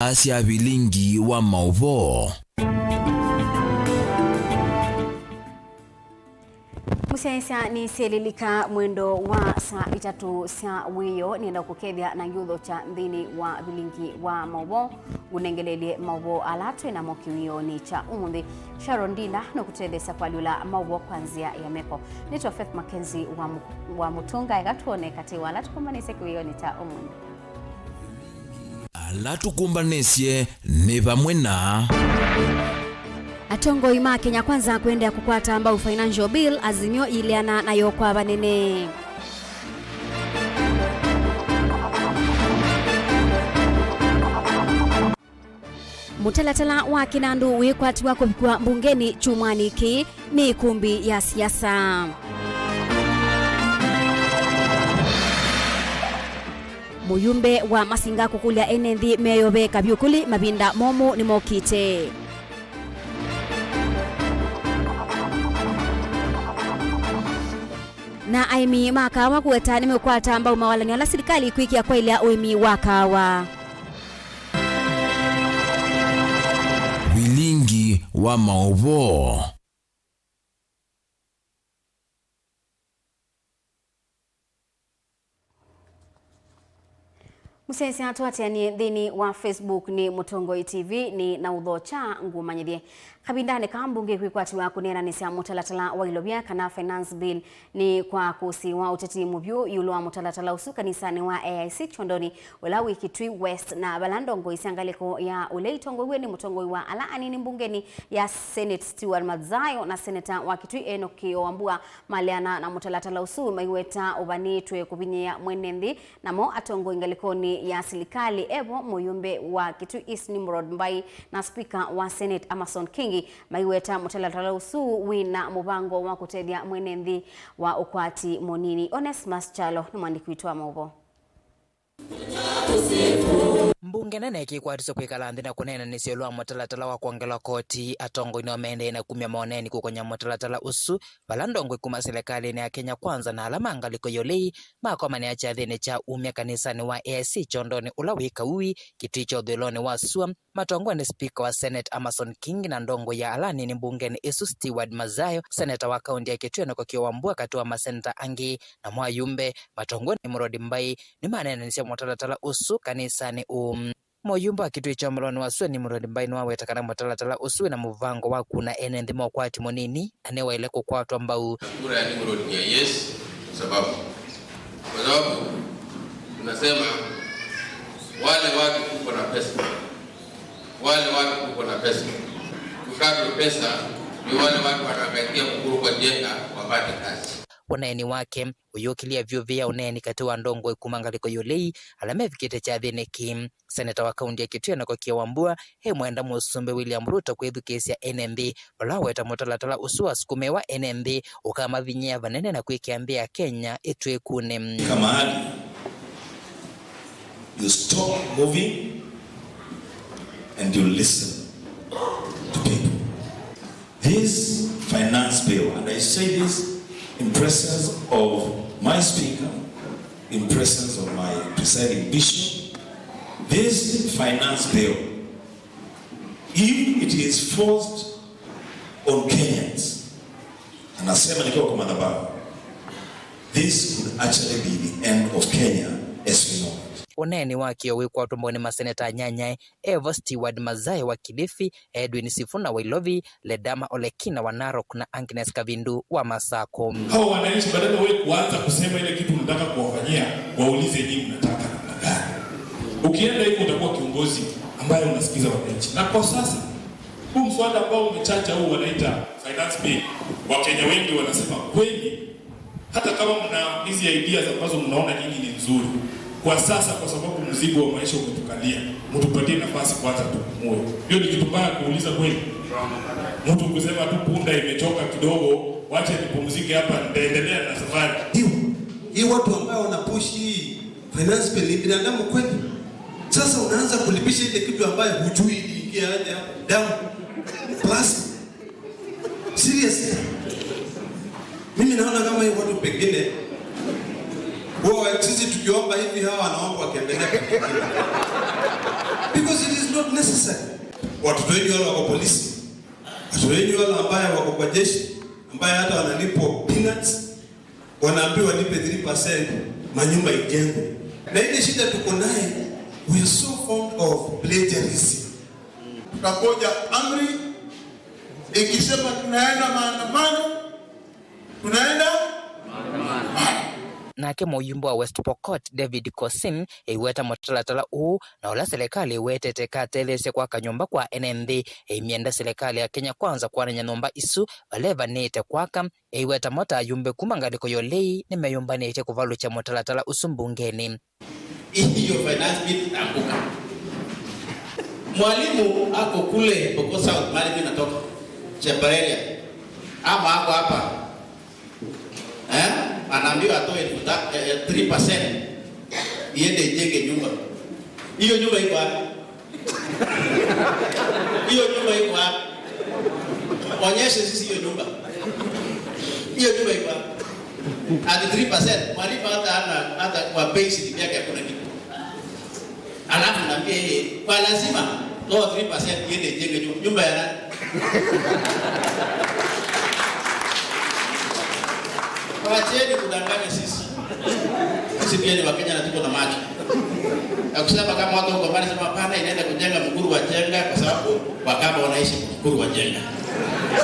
Asia Vilingi wa Mauvoo. Musaisa ni selilika mwendo wa saa 3 cia wiyo nienda kukethia na yutho cha nthini wa Vilingi wa Mauvoo gunengelele Mauvoo alatwe na mokiwio ni cha umuthi Sharon Dinda no kutethesa kwaliula Mauvoo kwanzia ya meko nitwa Faith MAKENZI wa mutunga igatuone kati wala tukumbanise kiwio ni cha umuthi alatukumbanisye ni vamwe na atongo ima Kenya kwanza kuendea kukwata ambao financial bill azimio iliana nayo kwa banene. Mutalatala wa Kinandu wikwati wako vikwa mbungeni chumwani ki ni kumbi ya siasa. Muyumbe wa Masinga kukulia enenthi meyobe kabyukuli mabinda momo ni mokite. Na aimi makawa kuweta nimekwata ambao mawalani ala serikali kuikia kwa ile uimi wakawa. Vilingi wa Mauvoo. Musesi atuatia ni dhini wa Facebook ni Mutongoi TV ni na udhocha ngumanyithie kabindane kambunge kwikwati wa kunena ni sia mutalatala wa ilobia kana finance bill ni kwa kusi wa uteti muvyu yulo wa mutalatala usu kanisani wa AIC chondoni wala wiki West na balandongo isiangaliko ya uleitongo ni Mutongoi wa ala anini mbungeni ya Senate Stewart Madzayo na Senator wa Kitui Enoki Wambua maliana na mutalatala usu maiweta ubanitwe kubinyia mwenenthi namo atongo ingalikoni ya serikali evo muyumbe wa Kitui East Nimrod Mbai na speaker wa Senate Amason Kingi maiweta mutalatala usu wina mubango wa kutedia mwenenthi wa ukwati monini. Onesmus Chalo ni mwandiki wetu wa Mauvoo. Mbunge nene kikwatiso kwikala nthina kunena ni siolwa mutalatala wa kuongela koti atongo ino mende na kumya maoneni kukonya mutalatala usu balandongwe kuma serikali ni ya Kenya kwanza na alama angaliko yolei makoma ni acha thine cha umya kanisani wa AIC chondoni ula wika ui kiticho dhiloni wa suam matongwa ni speaker wa Senate Amason King na ndongo ya alani ni mbunge ni Stewart Madzayo senator wa kaunti ya Kitui na kwa Wambua katiwa maseneta angi na mwayumbe matongwa ni Mrodi Mbai ni manene ni sia mutalatala usu kanisani moyumba wa Kitui cha mloni wa suwe ni Mrodi Mbai nwa wetakana mutalatala usuwe na muvango wa kuna enende mwakwati monini anewa ile kukwatu ambao kura ya Mrodi ni ya yes sababu tunasema wale watu kuko na pesa kukatwe pesa ni wale watu wanakaitia mkuru kwa jenga wapate kazi wanaeni wake uyokilia vyo vya uneni katiwa ndongo kumangaliko yolei alame vikite cha Kim seneta wa kaunti ya Kitui na kwa Wambua he mwenda musumbe William Ruto kwethu kesi ya NMB walaweta mutalatala usua sukume wa NMB ukama vinyea vanene na kuikiambia Kenya etwe kune kama hali you stop moving and you listen to people. This finance bill, and I say this in presence of my speaker, in presence of my presiding bishop, this finance bill, if it is forced on Kenyans, and asema nikiwa kwa madhabahu, this would actually be the end of Kenya as we know it. Uneni wake wekwa tumboni maseneta nyanyae Stewart Madzayo wa Kilifi, Edwin Sifuna wa Ilovi, Ledama Olekina wa Narok na Agnes Kavindu wa Masako. Hao wananchi badala wewe kuanza kusema ile kitu unataka kuwafanyia waulize nini unataka namna gani. Ukienda hivyo utakuwa kiongozi ambaye unasikiza wananchi. Na kwa sasa huu mswada ambao umechacha huu wanaita finance bill, Wakenya wengi wanasema kweli hata kama mna hizi ideas ambazo mnaona nyinyi ni nzuri kwa sasa, kwa sababu mzigo wa maisha umetukalia, mtupatie nafasi kwanza tupumue. Hiyo ni kitu mbaya kuuliza kweli. Mtu kusema tu punda imechoka kidogo, wacha nipumzike hapa nitaendelea na safari. Hii watu ambao wanapush hii finance bill ni binadamu kweli. Sasa unaanza kulipisha ile kitu ambayo hujui iliingia aje hapo. Damu. Plus. Seriously. Mimi naona kama hii watu pengine Wao sisi tukiomba hivi hawa wanaomba wakiendelea. Because it is not necessary. Watoto wengi wale wako polisi. Watoto wengi wale ambao wako kwa jeshi, ambao hata wanalipo peanuts, wanaambiwa lipe 3% manyumba ijengwe. Na ile shida tuko naye, we are so fond of plagiarism. Tutakoja amri ikisema tunaenda maandamano, tunaenda maandamano. Nake muyumbo wa West Pokot David Kosin iweta mutalatala uu na ula serikali iwete tekatelese kwa kanyumba kwa NND mienda serikali ya Kenya Kwanza kwa nyanyumba isu baleva nete kwaka iweta mota yumbe kumangaliko yolei ni meyumba nete kuvalu cha mutalatala usumbungeni. Hiyo finance bill anguka. Mwalimu ako kule Pokot South mali mimi natoka Chembarelia ama ako hapa anaambiwa atoe 3% iende ijenge nyumba. Hiyo nyumba iko wapi? Hiyo nyumba iko wapi? Onyeshe sisi hiyo nyumba. Hiyo nyumba iko wapi? At 3% mwalimu hata kwa basic yake hakuna kitu. Alafu naambia yeye kwa lazima toa 3% iende ijenge nyumba ya nani? Wacheni kudanganya sisi. Sisi pia ni Wakenya na tuko na macho. Na kusema kama watu wako mbali sema hapana inaenda kujenga Mkuru wa Jenga kwa sababu Wakamba wanaishi Mkuru wa Jenga.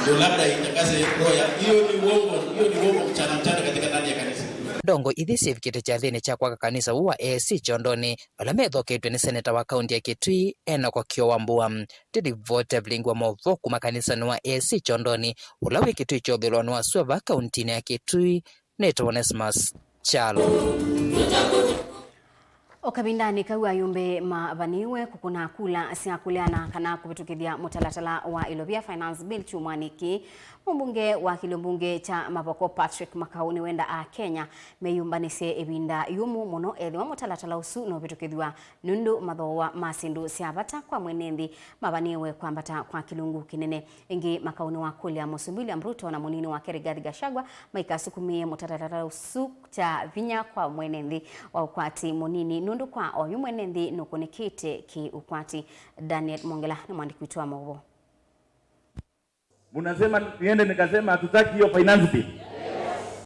Ndio labda itakaze roya. Hiyo ni uongo mchana katika ndani ya kanisa. Dongo idhisi kite cha thini cha kwa kanisa wa AC Chondoni balamethoketwe ni seneta wa kaunti ya Kitui Enoch Kiowambua didi vote Vilingi wa Mauvoo kuma kanisa ni wa AC Chondoni ulawe Kitui chodhilwa wa suwa kaunti ya Kitui Neto Onesmus Chalo. Okabindani kawa yumbe mabaniwe kukuna kula siakuliana kana kubitukithia mutalatala wa Ilobia Finance Bill chumaniki mbunge wa kilumbunge cha Mauvoo Patrick Makauni wenda a Kenya meyumbanise ebinda yumu muno ethiwa mutalatala usu no bitukithwa nundu mathowa masindu siabata kwa mwenendi mabaniwe kwambata kwa kilungu kinene ingi Makauni wa kulia Musumbili Amruto na munini wa Rigathi Gachagua maikasukumie mutalatala usu cha vinya kwa mwenendi wa ukwati munini nundu kwa oyu mwenendi nukunikite ki ukwati. Daniel Mongela ni mwandiki wetu wa Mauvoo. Munasema niende nikasema hatutaki hiyo finance bill.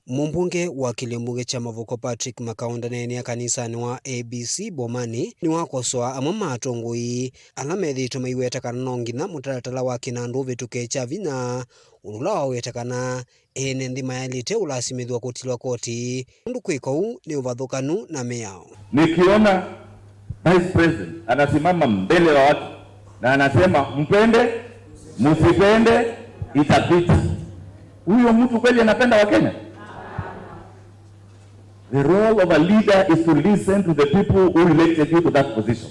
Mbunge wa kilumbunge cha Mauvoo Patrick Makaunda nene kanisa ni wa ABC Bomani ni wakosoa amama atongoi alamethi tumeiweta kana nongina mutalatala wa kinandu vituke cha vinya unula wawetakana ene ndima yalite ulasimithwa kutilwa koti ndu kwikou ni uvathukanu na meao. Nikiona Vice President anasimama mbele wa watu na anasema mpende msipende itapita, huyo mtu kweli anapenda Wakenya? The role of a leader is to listen to the people who elected you to that position.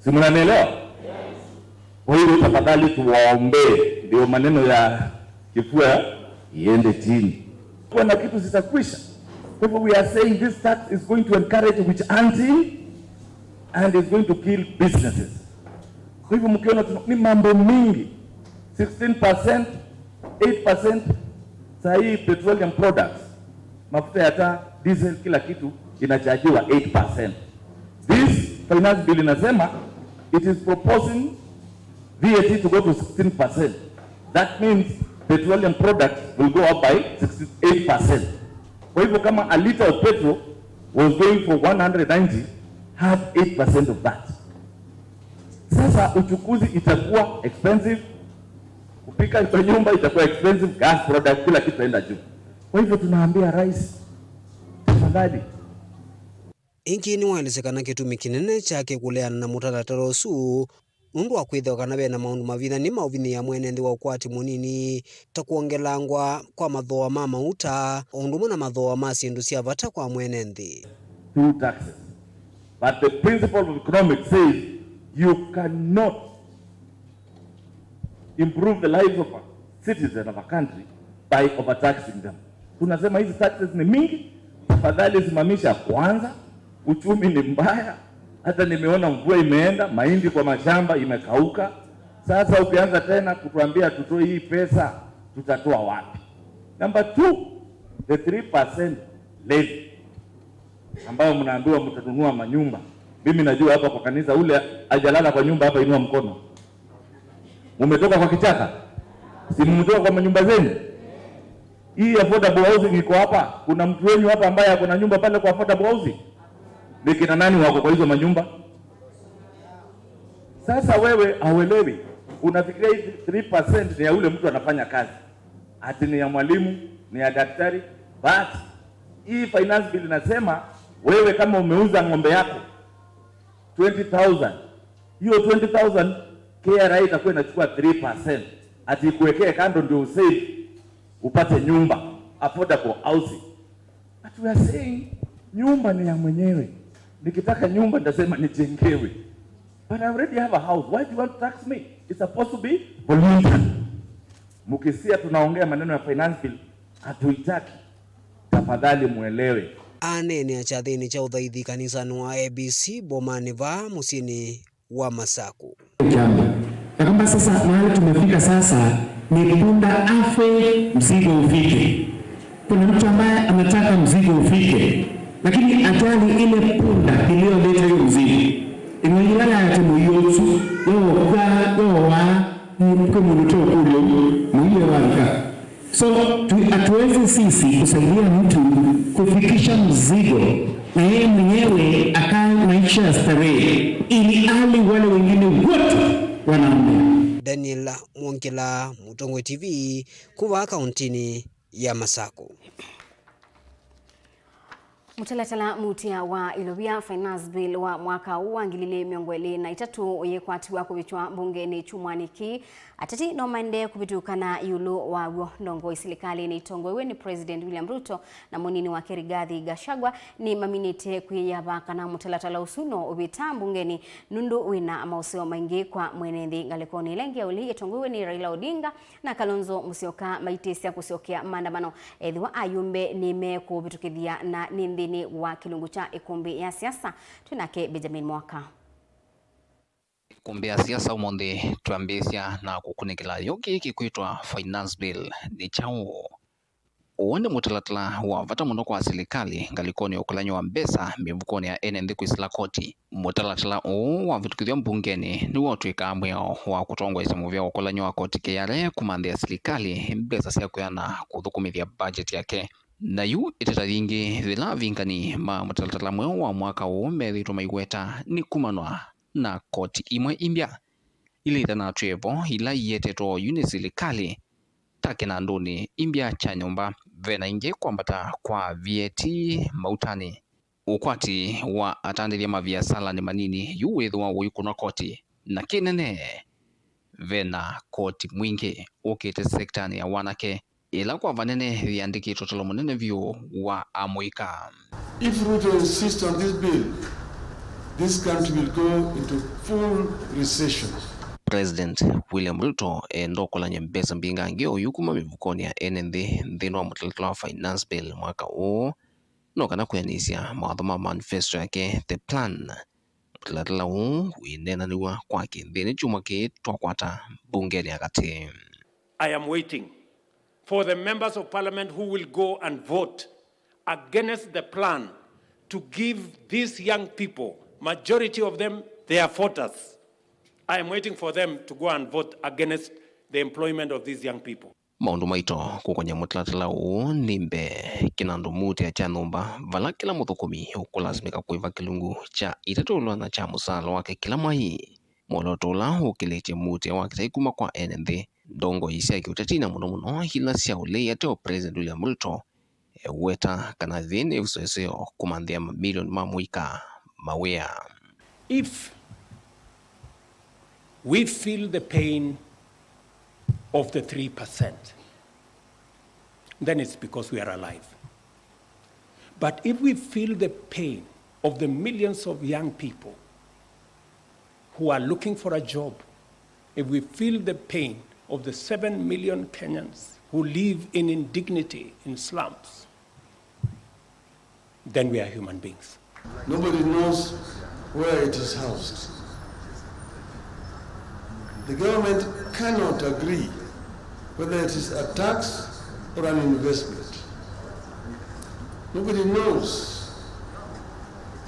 Si mnanielewa? Kwa hiyo tafadhali tuwaombee ndio maneno ya kifua iende chini. Kuna kitu zitakwisha. Kwa hivyo we are saying this tax is going to encourage witch hunting and is going to kill businesses. Kwa hivyo mkiona ni mambo mingi 16%, 8%, sahi petroleum products, mafuta ya taa, diesel, kila kitu inachajiwa 8%. This finance bill inasema it is proposing VAT to go to 16%. That means petroleum products will go up by 68%. Kwa hivyo kama a liter of petrol was going for 190, have 8% of that. Sasa uchukuzi itakuwa expensive, kupika kwa nyumba itakuwa expensive, gas product, kila kitu itaenda juu. Kwa hivyo tunaambia rais, tafadhali. Inki ni walisekana kitumi kinene chake kuleana na mutalatala usu nundu wa kwithwa kana bena maundu mavitha ni mauvini ya mwenendi wa ukwati munini ta kuongelangwa kwa mathoa ma mauta undu na mathoa ma sindu cia vata kwa mwenendi. Two taxes. But the principle of economics says you cannot improve the lives of a citizen of a country by overtaxing them. Tunasema hizi taxes ni mingi, tafadhali simamisha kwanza, uchumi ni mbaya. Hata nimeona mvua imeenda, mahindi kwa mashamba imekauka. Sasa ukianza tena kutuambia tutoe hii pesa, tutatoa wapi? Number 2, the 3% levy. ambayo mnaambiwa mtanunua manyumba. Mimi najua hapa kwa kanisa ule ajalala kwa nyumba hapa, inua mkono. Mumetoka kwa kichaka? Si mmetoka kwa manyumba zenu? Hii affordable housing iko hapa. Kuna mtu wenu hapa ambaye ako na nyumba pale kwa affordable housing? Ni kina nani wako kwa hizo manyumba? Sasa wewe hauelewi. Unafikiria hii 3% ni ya ule mtu anafanya kazi. Ati ni ya mwalimu, ni ya daktari. But hii finance bill inasema wewe kama umeuza ng'ombe yako 20,000, hiyo 20,000 KRA itakuwa inachukua 3%. Ati kuwekea kando ndio usave upate nyumba, affordable housing. But we are saying nyumba ni ya mwenyewe. Nikitaka nyumba nitasema nijengewe. But I already have a house. Why do you want to tax me? It's supposed to be voluntary. Mukisia tunaongea maneno ya finance bill, hatuitaki. Tafadhali muelewe. Anene achathini cha uthaithi kanisani wa ABC bomani va musini wa Masaku. Kama sasa mahali tumefika sasa ni punda afe mzigo ufike. Kuna mtu ambaye anataka mzigo ufike, lakini ajali ile punda iliyoleta hiyo mzigo imejilala ya timu yote yowa mkomunuto kulio mwiye warika. So hatuwezi sisi kusaidia mtu kufikisha mzigo na yeye mwenyewe akae maisha ya starehe ili ali wale wengine wote wanaambia. Daniel Mwongela, Mutongwe TV, kuwa kauntini ya Masaku. Mutalatala mutia wa ilobia finance bill wa mwaka uangilile miongo 23 oyekwatiwa kubichwa bungeni chumwaniki atati no mande kubitukana yulo wa ndongo serikali ni tongwewe ni President William Ruto na munini wa Rigathi Gachagua ni maminite kuyaba kana mutalatala usuno ubita bungeni nundu wina mauseo maingi kwa mwenethi ngalekoni lengi uli etongwewe ni Raila Odinga na Kalonzo Musyoka maitisia kusiokea maandamano edhiwa ayumbe nime kubitukithia na nindi wa kilungu cha ikumbi ya siasa. Tunake Benjamin Mwaka. Ikumbi ya siasa umonde tuambisia na kukunikila yoki kikuitwa finance bill ni chao uonde mutalatala wa vata mondoko wa serikali ngalikoni ukulanyo wa mbesa mivukoni ya NND kuisila koti. Mutalatala wa vitukithio mbungeni ni watuika amweo wa kutongwa isimu vya ukulanyo wa koti KRA kumandia serikali mbesa siya kuyana kuthukumithia budget yake. Na yu itata vingi vila vinkani ma mutalatala mweo wa mwaka ume maiweta ni kumanwa na koti imwe imbia. Ili itana trevo ila yeteto yuni serikali take na ndoni imbia cha nyumba vena inge kwambata kwa VAT mautani. Ukwati wa atandilia mavia sala ni manini yu wethu wa uikuna koti na kinene vena koti mwingi ukite sektani ya wanake. Ila kwa vanene viandiki totalo munene view wa amuika. If Ruto insists on this bill, this country will go into full recession. President William Ruto endoko la nyembesa mbinga ngeo yukuma mivukoni ya NND ndino wa mutalatala finance bill mwaka huu no kana kuyanisia mawadhoma manifesto yake the plan. Mutalatala huu uinena niwa kwa kindhini chuma ke tuakwata bungeni akati. I am waiting for the members of parliament who will go and vote against the plan to give these young people, majority of them, they are voters. I am waiting for them to go and vote against the employment of these young people. Maundu maito kukonya mutalatala huu nimbe kinandu muti ya chanumba vala kila muthukumi ukulazimika kuiva kilungu cha itatulwa na cha musalo wake kila mai. Molotola ukileche muti wake taikuma kwa NND. Dongo isi ya kiutatina muno hila siya ule ya teo President William Ruto uweta kana vini usoeseo kumandia milioni mamuika mawea. If we feel the pain of the 3%, then it's because we are alive. But if we feel the pain of the millions of young people who are looking for a job, if we feel the pain of the 7 million Kenyans who live in indignity in slums, then we are human beings. Nobody knows where it is housed. The government cannot agree whether it is a tax or an investment. Nobody knows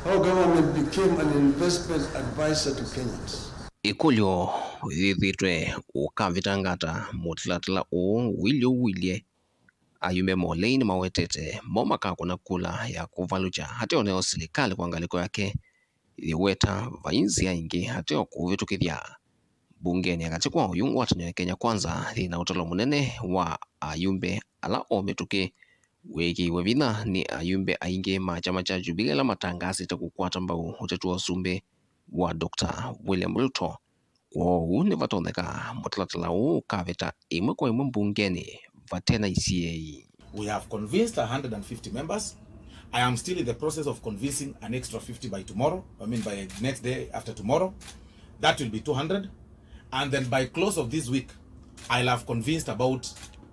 how government became an investment advisor to Kenyans. Ikulyo thithitwe ukavitangata mutilatila wilie ayume moleini mawetete momaka kuna kula ya kuvaluja hateo neo serikali kwa ngaliko yake iweta vainzi aingi hateo kuvitukithia bungeni akati kwa uyungu watanyo Kenya Kwanza thina utalo munene wa ayumbe ala omituki wiki wevina ni ayumbe aingi machama cha Jubilee la matangasi takukwata mbau utetu wa sumbe wa Dr. William Ruto kwa uni vatondeka mutilatila kavita imwe kwa imwe bungeni vatena ICA. We have convinced 150 members. I am still in the process of convincing an extra 50 by tomorrow. I mean by next day after tomorrow. That will be 200. And then by close of this week, I'll have convinced about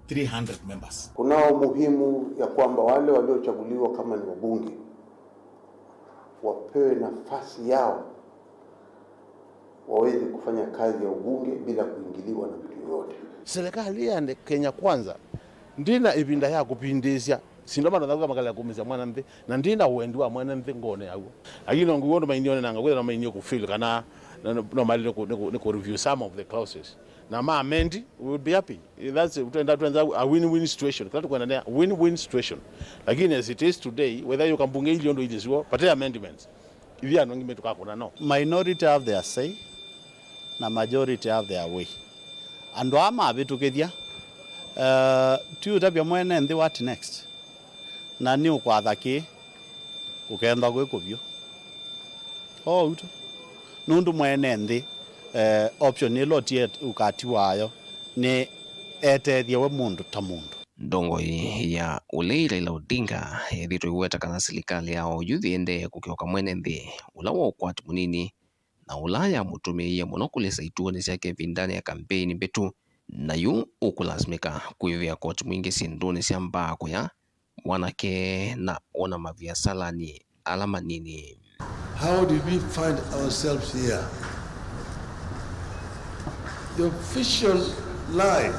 300 members. Kunao muhimu ya kwamba wale waliochaguliwa kama ni wabunge wapewe nafasi yao waweze kufanya kazi ya ubunge bila kuingiliwa na vitu yote. Serikali ya Kenya Kwanza ndina ibinda ya kupindizia sindomba ndavuga makala kumisa mwanambe na ndina uendiwa mwanambe ngone yawo agino nguondo maindione nanga kwela maindio kufeel kana no mali no review some of the clauses na ma amend we would be happy. That's utenda a win-win situation. Kila tukwana na win-win situation, lakini as it is today whether you can bunge iliondo ile sio pata amendments hivi anongi metuka kuna no minority have their say na majority have their way ando ama abitukithia tu tabia mwene ndi what next na ni ukwathaki ukenda gwikubyo uto nundu mwene ndi option ilo tie ukati wayo ni etethia we mundu ta mundu ndongo ya uleira ila Odinga thito iweta kana serikali yao yuthi ende kukioka mwene ndi ulawa ukwati munini na ulaya mutumia muno kulesa ituoni syake vindani ya kampeni betu na yu ukulazimika kuivia koti mwingi sinduni sia mbako ya wanake na ona mavia salani alama nini. How did we find ourselves here? The official lie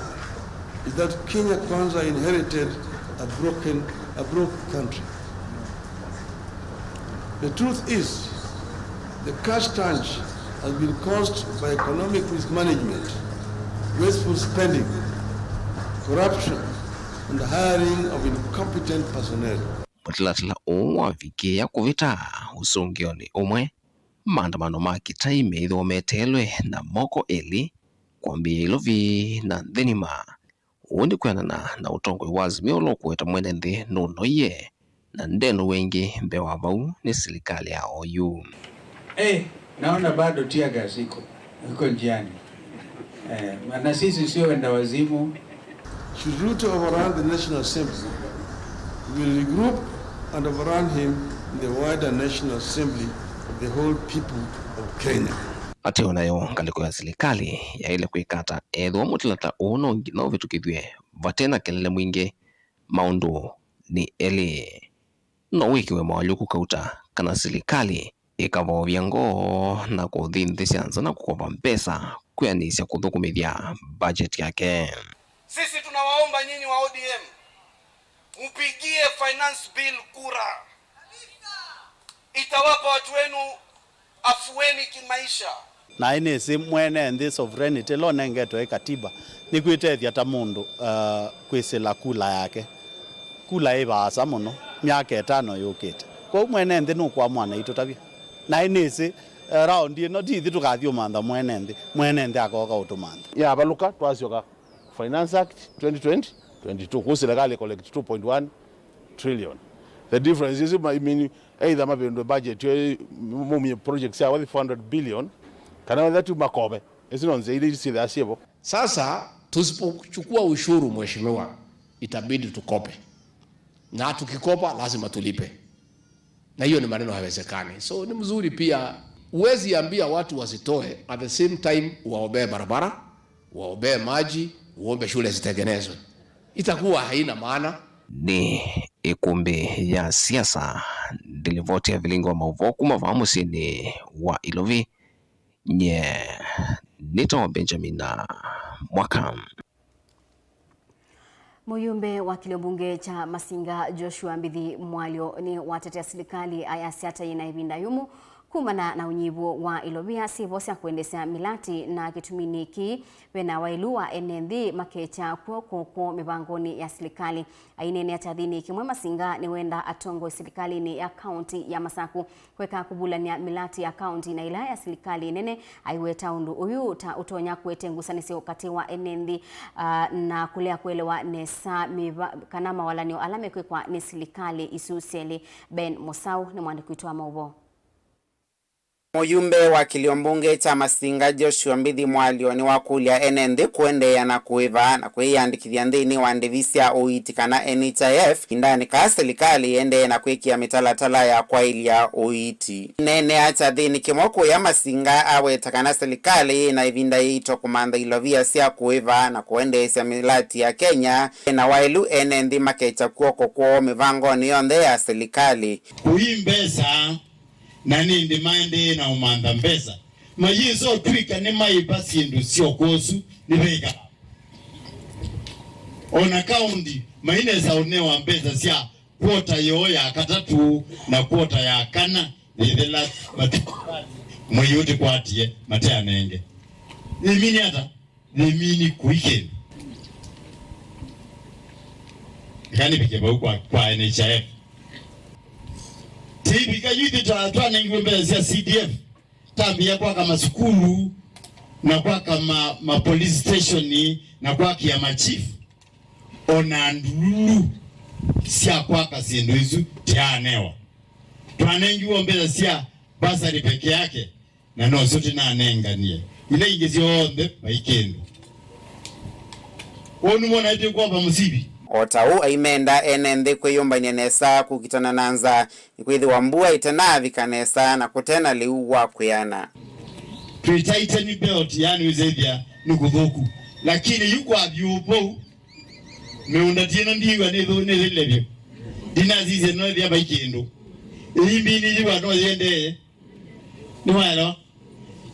is that Kenya Kwanza inherited a broke country. The truth is, the cash crunch has been caused by economic mismanagement, wasteful spending, corruption, and the hiring of incompetent personnel. Mutilatila wiki ya kuvita usongioni umwe maandamano makitaime idho metelwe na moko eli kwambia ilovi na dhenima undi kwenana na utongo iwazimio lo kuweta mwene ndi nuno ye na ndeno wengi mbewa vau ni serikali ya OU. Naona bado tia gas iko njiani. Na sisi sio wenda wazimu. Should Ruto overrun the National Assembly, we will regroup and overrun him in the wider National Assembly of the whole people of Kenya. Ateo nayo ngaliko ya serikali ya ile kuikata edho mutilata uno ngino vitu kivye vatena kelele mwingi maundu ni eli no wiki we mwaluku kauta kana serikali ikavo vyango na kudhindi sianza na kukopa mpesa kuyanisya kuthukumithia budget yake. Sisi tunawaomba nyinyi wa ODM mpigie finance bill kura. Itawapa watu wenu afueni kimaisha. Na ine si mwene ndi sovereignty lo nengeto katiba ni kwitethia ta mundu kwisila kula yake kula ibasa muno myaka 5 yukite kwa mwene ndi no kwa mwana ito tabia na ine si round ino dithi tukathio mantha mwene ndi akoka utumantha ya baluka twasyoka Finance Act 2020-22 kuserikali collect 2.1 trillion. The difference is I mean either mabendo budget mumye projects ya 400 billion kana watu makobe esinonze ile si asibo. Sasa tusipochukua ushuru mheshimiwa itabidi tukope. Na tukikopa lazima tulipe. Na hiyo ni maneno haiwezekani. So ni mzuri pia uwezi ambia watu wasitoe at the same time waombee barabara, waombee maji, uombe shule zitengenezwe. Itakuwa haina maana. Ni ikumbi ya siasa dilivoti ya Vilingi wa Mauvoo kumavahamu sini wa ilovi nye nito wa Benjamin na mwaka. Muyumbe wa kilobunge cha Masinga Joshua Mbithi Mwalio ni watetea serikali ayasiata inaibinda yumu kumana na unyivu wa ilobia sivosia kuendesha milati na kitumini ki wena wailua enendi makecha kwa mibangoni ya serikali. Ainene atadhini kimwe Masinga ni wenda atongo serikali ni ya kaunti ya Masaku kweka kubulania milati ya kaunti na ilaya ya serikali nene aiweta undu uyu utonya kuetengusanisi wakati wa enendi na kulea kuelewa nesa kanama walanio alame kwa ni serikali isuseli. Ben Mosau ni mwandiki wa Mauvoo. Muyumbe wa kiliombunge cha Masinga Joshua Mbithi Mwalio ni wakulia enende kuendea na kuiva na kuiandikithia ndini wa ndivisia uitikana NHIF indani ka serikali ende na kuikia mitalatala ya kwailia uiti. Nene acha dhini kimoko ya Masinga awetakana serikali na ivinda ito kumanda ilovia sia kuiva na kuendesha milati ya Kenya na wailu enendi makecha kuoko kwa mivango ni yonde ya serikali. Kuimbeza na nindi mande na umanda mbeza mayizo twika ni maiba sindu sio kosu ni vega ona kaundi maineza unewa mbeza sia kwota yo ya katatu na kwota ya kana nidhela mwiyuti kwatie matea nenge nimini hata nimini kuikeni kani pikeba kwa NHIF Tibi kayuti tuwa ngwembe ya CDF tambia kwa kama skulu na kwa kama police station na kwa kiyama chief ona ndulu siya kwa kasindu isu tianewa tuanengi uombeza siya basari peke yake na no sote na anenga niye ile ingezi onde maikendo onu mwana iti kwa pa musibi Otau aimenda enende kweyomba nyenesa kukitana nanza ikwethi wambua itanavi kanesa na kutena liuwa kuyana. Pre-Titan belt yani uzevya nukudhoku. Lakini yuko avyupo meunda tiena ndiwa nilevyo. Dina zize no vya baikendo. Imbi ni jiwa no yende. Nwalo.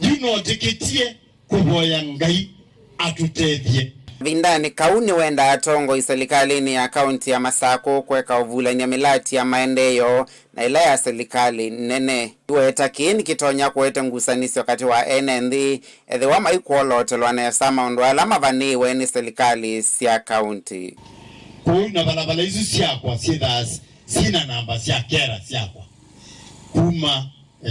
Yuno tikitie kuboya ngai atutevye. Vindani kauni wenda atongo serikali ya kaunti ya Masako kweka uvulanya milati ya maendeleo na ila ya serikali nene weta kini kitonya kuwete ngusanisi wakati wa NND edhe wama ikuolote lwanesa maundu alama vaniwe ni serikali siya kaunti. Kuna balabala isu siyakwa sidas sina namba siya kera siyakwa kuma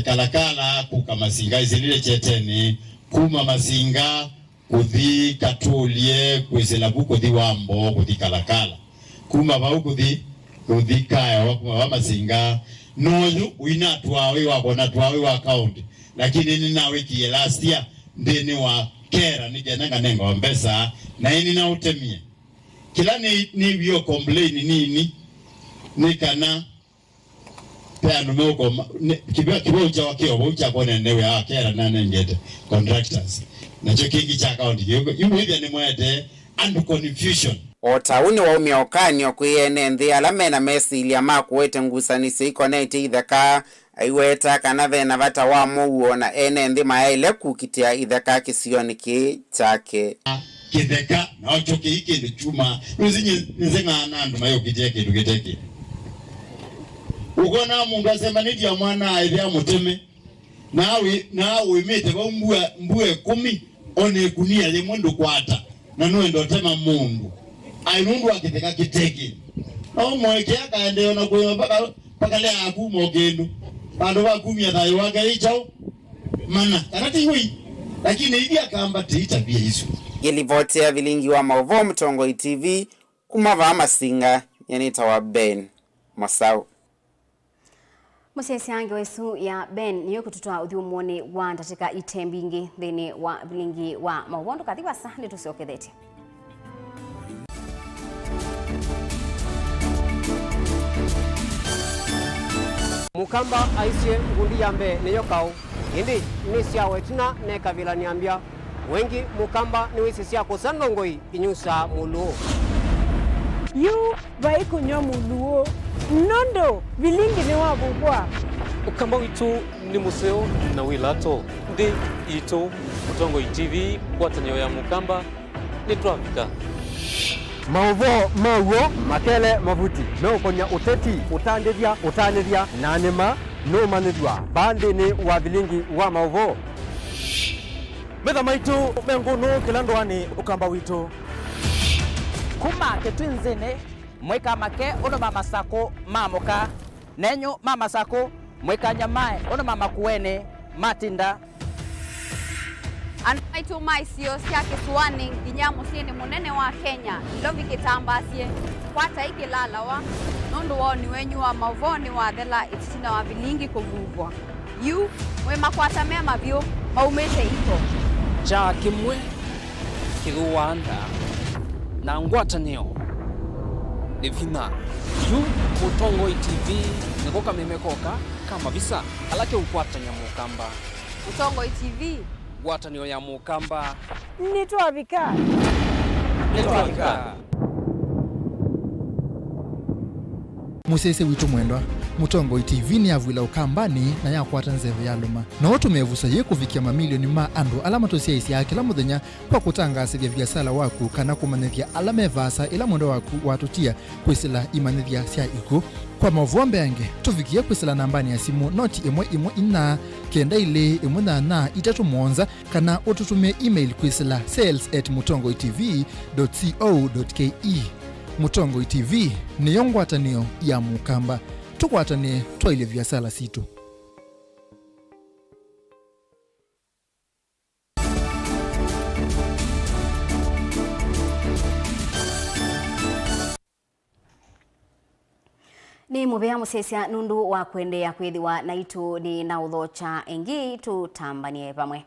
kalakala kuka Masinga izilile cheteni kuma Masinga kuthi katulie kwesela buko di wambo kuthi kalakala kuma ba kuthi kaya wa Masinga noyo wina twawe wabona twawe wa account lakini ni nawe ki last year ndeni wa kera ni jenanga nengo mbesa na ini na utemie kila ni bio complain nini nikana peano moko kibao cha wakio bocha kone newe akera na nengete contractors na chokingi cha account yuko hivi ni mwete and confusion. Otauni wa umiokanyo kuyenenthi alamena mesi iliama kuwete ngusanisi ikoneti itheka aiweta kanave na vata wa Mauvoo na enenthi maele kukitia itheka kisioni ki chake. Kitheka na ochoke hiki ni chuma nuzinye nzenga nandu mayo kiteke tukiteke. Ukona mungu asema niti ya mwana aithia muteme nawe mete ba mbue 10 one kunia ye mundu kwata na nuendo tema mundu ainundu akitheka kiteke no mweke akaende ona kwa paka le akumo gendo bado bakumia thayo wake ichao mana kanati hui lakini hivi akamba tabia hizo. Ilivotea Vilingi wa Mauvoo Mtongo TV kumava Masinga yanita wa Ben Mosau. Musesi yange wesu ya Ben niyo kututoa uthiumoni wa ndatika itembingi thini wa Vilingi wa Mauvoo tukathiwa sahani tusiokethete. Mukamba aisie ngundi yambe niyo kau indi ni sia wetina ne kavila niambia wengi mukamba ni wisi sia kusandongoi inyusa muluo yu vai kunyo muluo nondo Vilingi ni wabugwa ukamba witu ni museo na wilato ndi ito Mtongo TV kwa tanyo ya mukamba ni tuafika Mauvoo makele mavuti no konya uteti utandithia na nima no manithwa bandini wa Vilingi wa Mauvoo Metha maitu mengunu kila ndwani ukamba witu kuma ketwinzene mweka make ono mama sako mamoka nenyo mama sako mweka nyamae ono mama kuene matinda Anaitu maisio siake suwani nginyamo sieni munene wa Kenya lovi kitambasie kwata iki lalawa nondo wao ni wenyu wa Mauvoo ni wa thela itina wa Vilingi kuvugwa yu we makwata mema vyo maumete iko cha kimwe kiruanda na ngwatanio evina yu Mutongo TV nikoka memekoka kama visa alake ukwata nyamukamba Mutongo TV ngwatanio ya mukamba nitwavika musese witu mwendwa Mutongo TV ni avwila ukambani na yakwata nzeve ya luma na watu mevusa ye kuvikia mamilioni ma andu alama tosia isi ya kila muthenya kwa kutangasithia biasala waku kana kumanithia alame vasa ila mwendo waku watutia kwisila imanithia sia iku kwa Mauvoo mbenge tuvikia kwisila nambani ya simu noti imwe ina kenda ile imwe na itatu monza kana ututumie email kwisila sales@mutongotv.co.ke Mutongo TV ni yongwatanio ya mukamba tukwatane twaile vyasala situ ni mubea musesia nundu wa kuendea kwithiwa na itu ni na uthocha engi tutambanie pamwe.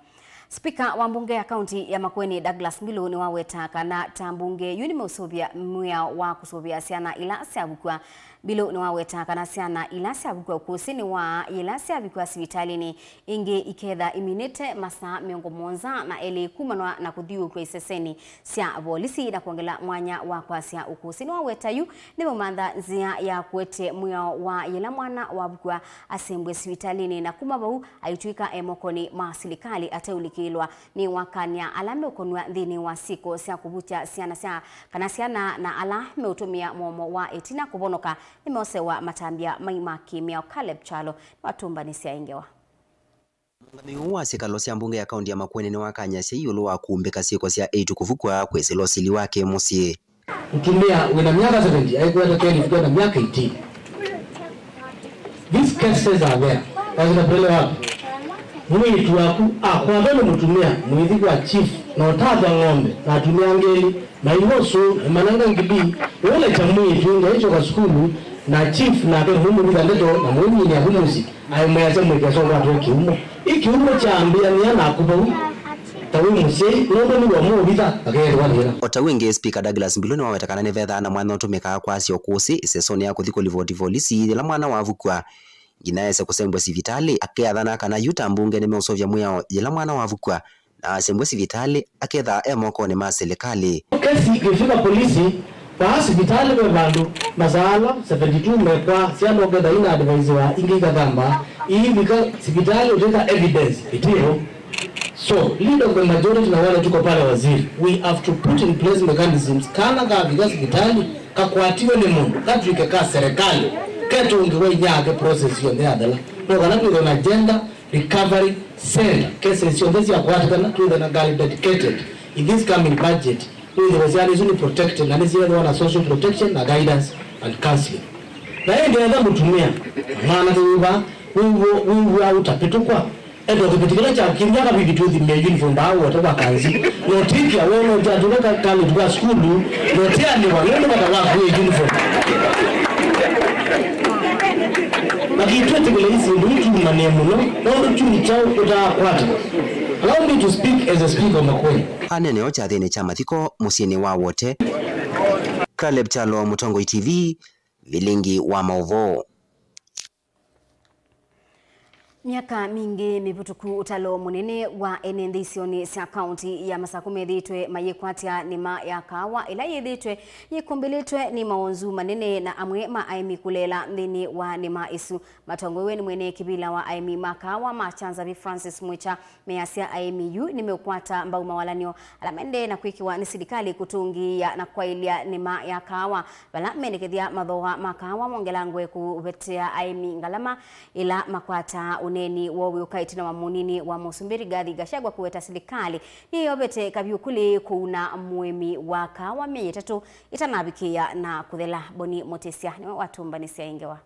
Spika wa mbunge ya kaunti ya Makueni Douglas Milu ni waweta kana tambunge yuni meusuvia mwia wa kusuvia siana ilasi abukwa Bilu ni waweta kana siana ilasi abukwa kusini wa ilasi abukwa sivitalini inge iketha iminete masa miongo monza na eli kumanwa na kuthiu kwa iseseni sia polisi na kuongela mwanya wa kwa sia ukusini waweta yu ni mumantha nzia ya kuete mwia wa yela mwana wa abukwa asembwe sivitalini na kumabau aituika emokoni masilikali ateuliki ni wakania alame ukonwa dhini wa siko sia kubucha siana sia kana siana na alame utumia momo wa etina kubonoka nimeosewa matambia maima kimia Caleb Chalo watumba ni sia ingewa ni uwa sikalo sia mbunge ya kaunti ya Makueni ni wakanya sia yulu wa kuumbika siko sia 8 kuvukwa kwesilo sili wake musie mtumia wina miaka 70 haikuwa tokeni fika na miaka 18 these cases are there lazima pele wapi mwitu waku kwa vile mtumia mwithi wa chief na utadha ng'ombe na atumia ngeli na ihoso mananga ngibi wale cha mwitu ndio hicho kwa skulu na chief na kwa humu ni ndeto na mwenye ni humusi ayemweza mwekezo watu kiumo ikiumo cha ambia ni ana akuba tawi musie ng'ombe ni wa mubitha akere wale otawenge speaker Douglas Milu ni wawetakana ne vetha na mwana utumika kwa sio kusi sesoni ya kuthiko livoti volisi la mwana wa vukwa ginaese kusembwa sivitali akeathana kana yuta mbunge nimeusovya mwia yela mwana wa vukwa na asembwa sivitali aketha emoko ni maserikali kesi ikifika polisi kwa sivitali kwa bandu masala 72 mekwa siano geda ina advise wa ingiga gamba hii bika sivitali uteka evidence itiro so lead of the majority na wale tuko pale waziri we have to put in place mechanisms kana ga bika sivitali kakwatiwe ni mundu katuike ka serikali keto ungewe nyake process yonde adala no kana tu na agenda recovery center cases yonde ya kwatikana to the nagali dedicated in this coming budget with the wazani is protected and is the social protection na guidance and counseling na yeye ndio ndio mtumia maana tuwa wewe utapetukwa endo kipitikana cha kinyaka bibi tu the uniform bao watoka kazi no tikia wewe unataka kali tu school no tia ni wale watawa kwa uniform Allow me to speak as a speaker of Makueni. Anene ocha thene cha mathiko musieni wa wote. Caleb Chalo, Mutongo TV, Vilingi wa Mauvoo. Miaka mingi mivutuku utalo munene wa enende isioni cia kaunti ya Masaku methitwe mayekwatia nima ya kawa ila yethitwe yikumbilitwe ni maonzu manene na amwe ma aimi kulela thini wa nima isu. Matongowe ni mwene kibila wa aimi makawa machanza vi Francis Mwicha measia aimi yu nimekwata mbau mawalanio alamende na kuikiwa ni serikali kutungia na kwailia nima ya kawa bala menekethia mathoa makawa mongelangwe kuvetea aimi ngalama ila makwata uneni wowe ukaitina wa munini wa Musumbiri Gathi Gachagua kuweta serikali hiyo bete kabyukuli kuna muemi wa kawa meye tatu itanabikia na kuthela Boni Motesia ni watumbanisia ingewa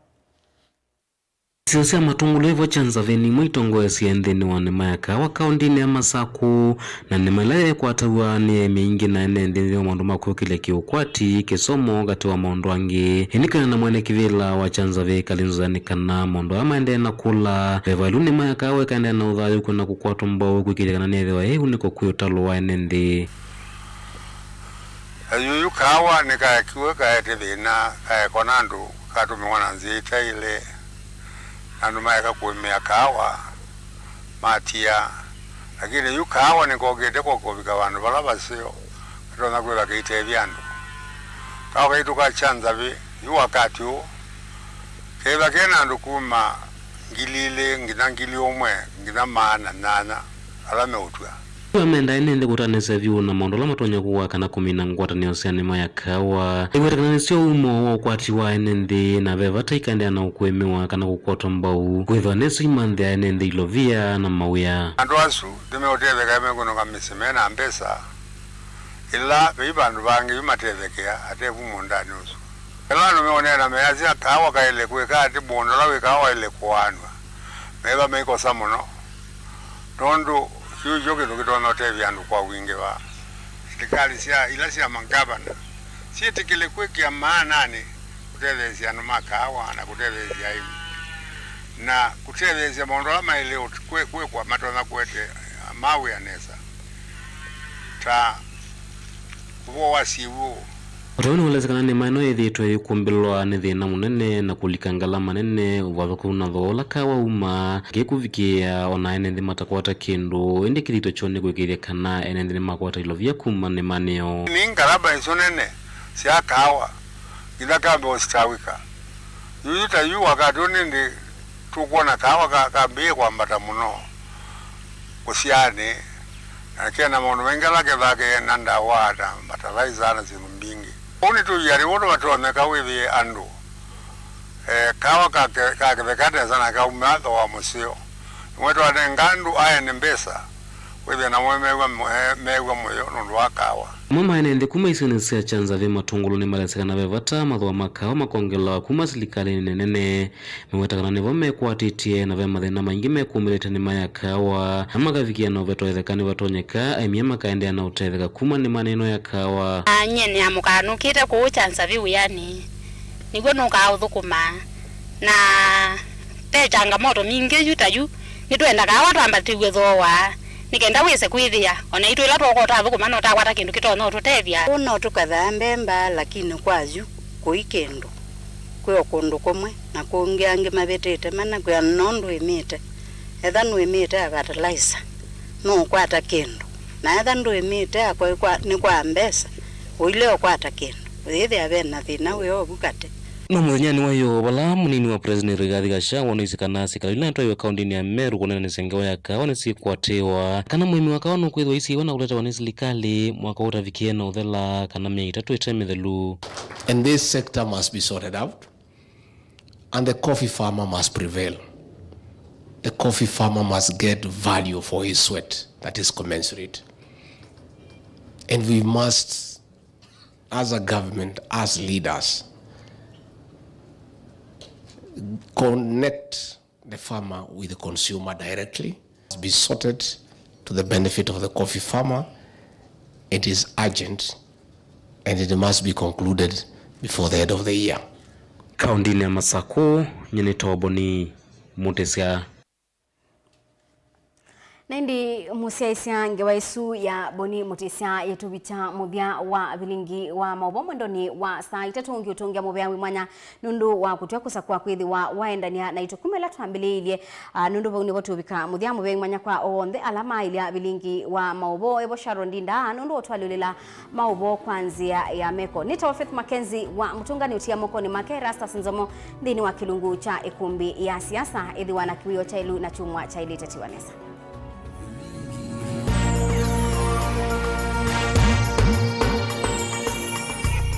Siasa matungulo hivyo chanza veni mwitongo ya siendeni wa nema ya kawa kaundini ya Masaku na nema lae kwa atawa ni mingi na enendeni wa maundu maku kile kiukwati kisomo gati wa maundu wangi inikana na mwene kivila wa chanza ve kalinzanikana maundu ama ende na kula vevalu nema ya kawa kaende na udhayu kuna kukwatu mbao kukile kana neve wa hehu niko kuyotalo wa enende yuyu kawa nika kiwe kaete vina konandu katu mwana nzita ile andu maeka kuimea kawa matia lakini yu kawa nikogete kokobika vandu vala basio katona kwela keite vyandu kawa kaitu kachanza vi yu wakati huo keva kena andu kuma ngilile ngina ngili omwe ngina maana nana alame utwa Amenda enende kutanese vyu na maundu la matonya kuwa kana kumina ngwata ni osianima ya kawa iweta kana nisio umo wa ukwati wa enende na vevata ikande ana ukwemewa kana kukwata mbau kwethwa nesu imandhe enende ilovia na mawia andu asu dime oteveka emengono kamisimena ambesa ila veiba andu vangi vimatevekea atevu mundani usu ila anu meonena meazia kawa kaile kuweka ati bondo la wekawa ile kuwanwa meva meiko samuno tondu yujo kitu kitona teviandu kwa wingi wa serikali sia ila sia mangabana si tikile kweki maana ni kutevezia no makawa na kutevezia hivi na kutevezia mondo ama ile kwe kwa matona kwete mawe yanesa ta uwo wasiwo Rwani walezekana ni maino yethitwe yukumbilwa ni thina munene na kulikangala manene waveku na thola kawa uma gikuvikia ona enende matakwata kindu indi kirito chone kwekiria kana enende makwata ilovia kuma ni maneo ni ngaraba isonene sia kawa ila kambe ostawika yuta yu wakati ndi tukuona kawa kambe kwa mbata muno kusiane na kena mono wengala kevake nanda wada matalaiza na zinu mbingi uni tu yari wono watone kawivi andu kawa kakevekate sana kaumadha wa musio mwetu wane ngandu aya nembesa wewe na mewa moyo nundu wa kawa mama enende kuma isinisia chanza ve matungulu ni maleseka vevata mathoa makawa makongela kuma serikali nenene mewetakana nivo mekwatitie na ve mathina maingi mekumilite nima ya kawa amakavikia na uvetoethekani vatonyeka aimia makaendea na utetheka kuma ni maneno ya kawa nyene amukanukite ku chanza vi uyani niguo nukaũthũkũma na te changamoto mingi yutayu nitwenda kawa twambatiwe thoa nikenda wise kwithia ona itu ila twokota thukuma no takwata kindu kitono tutethia uno tukathambe mba lakini kwazu kuikendo kwe kundu kumwe na kungi angi mabetete mana kwa nondu imite etha nu imite fertilizer no kwata kindu na etha ndu imite akwa ni kwa mbesa uile kwata kindu withia bena thina we obukate no munyani wayo wala munini wa president Rigathi Gachagua no isikana sikali na toyo kaunti ni Meru kunena nisengewa ya kawa ni sikwatewa kana muimi wa kawa no kwithwa isi wana kuleta wa serikali mwaka utavikie na uthela kana mia 3 itemithelu and this sector must be sorted out and the coffee farmer must prevail. The coffee farmer must get value for his sweat that is commensurate, and we must as a government, as leaders, connect the farmer with the consumer directly. It must be sorted to the benefit of the coffee farmer. It is urgent and it must be concluded before the end of the year. Kaunti ya Masaku nyene Boni Motesia. Nendi musiaisia ngewaisu ya boni mutisia yetu bicha mubia wa Vilingi wa Mauvoo mwendoni wa saa 3 ngiutungia mubia wimanya nundu wa kutua kusakwa kwithi wa waendania na itukumela twambililie nundu boni watubika mubia wimanya kwa onde alama ilia Vilingi wa Mauvoo ebo sharondinda nundu otwalulila Mauvoo kwanzia ya meko nita Faith MAKENZI wa mtungani utia moko ni make rasta sinzomo ndini wa kilungu cha ikumbi ya siasa idhi wana kiwio cha ilu na chumwa cha ilitetiwanesa.